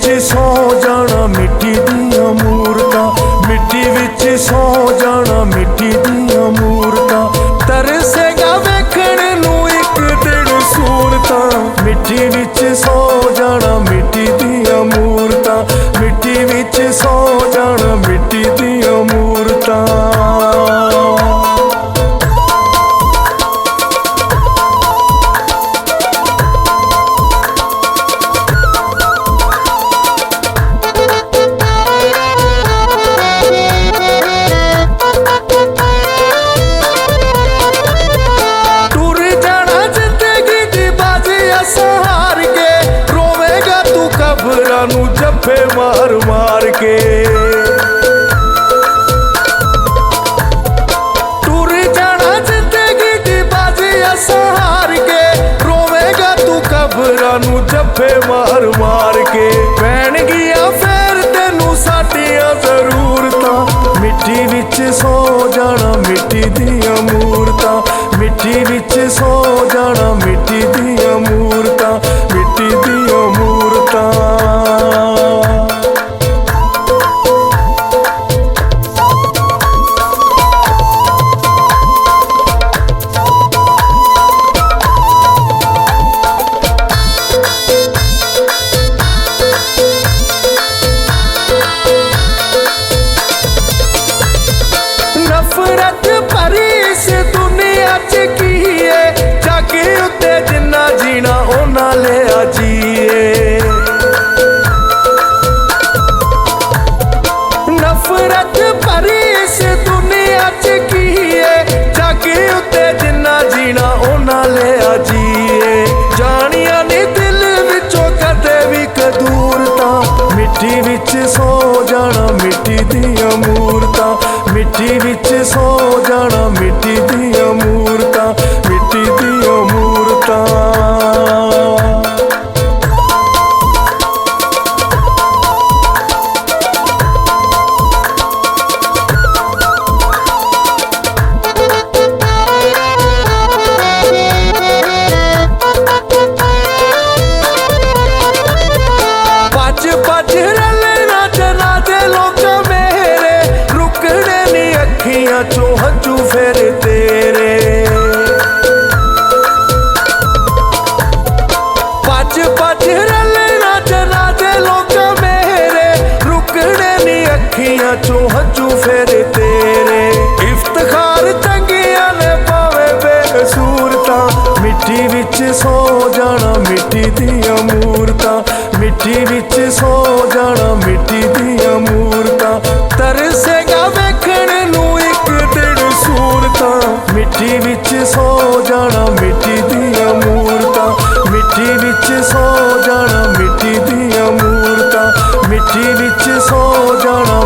सौ जाना मिट्टी दियां मूरतां, मिट्टी विच सौ जाना मिट्टी दियां मूरतां। तरसेगा वेखण नूं एक दिन सूरतां, मिट्टी विच सौ जाना मिट्टी दियां मूरतां, मिट्टी विच सौ जाना मिट्टी दियां मूरतां। जफे मार मार के टूर जाना जिंदगी दी बाजी हार के, रोवेगा तू कबरां नूं जफे मार मार के। पैण गिया फेर तेनू साडियां जरूरतां, मिट्टी विच सौ जाना मिट्टी दियां मूरतां, मिट्टी विच सौ जाना मिट्टी दियां मूरतां, मिट्टी दियां मूरतां। नफरत भरी इस दुनिया च की है, जाके उत्ते जिन्ना जीना ओना लिया जीए। नफरत भरी इस दुनिया च की है, जाके उत्ते जिन्ना जीना ओना लिया जीए। जानिया नी दिल विचों कदे भी कदूरतां, मिट्टी विच सौ जाना मिट्टी दियां मूरतां, मिट्टी विच सौ जाना मिट्टी दियां मूरतां, मिट्टी दियां मूरतां। भज भज रलना जना दे लोग मेरे, रुकने नी अखियां चों हंझू फेर तेरे। भज भज रलना जना दे लोग मेरे, रुकने नी अखियां चों हंझू फेर तेरे। इफ्तिखार चंगियां ने पावे बेकसूरतां, मिट्टी विच सौ जाना मिट्टी दियां मूरतां, मिट्टी विच सौ जाना मिट्टी दियां मूरतां। तरसेगा वेखण नूं एक दिन सूरतां, मिट्टी विच सौ जाना मिट्टी दियां मूरतां, मिट्टी विच सौ जाना मिट्टी दियां मूरतां, मिट्टी विच सौ जाना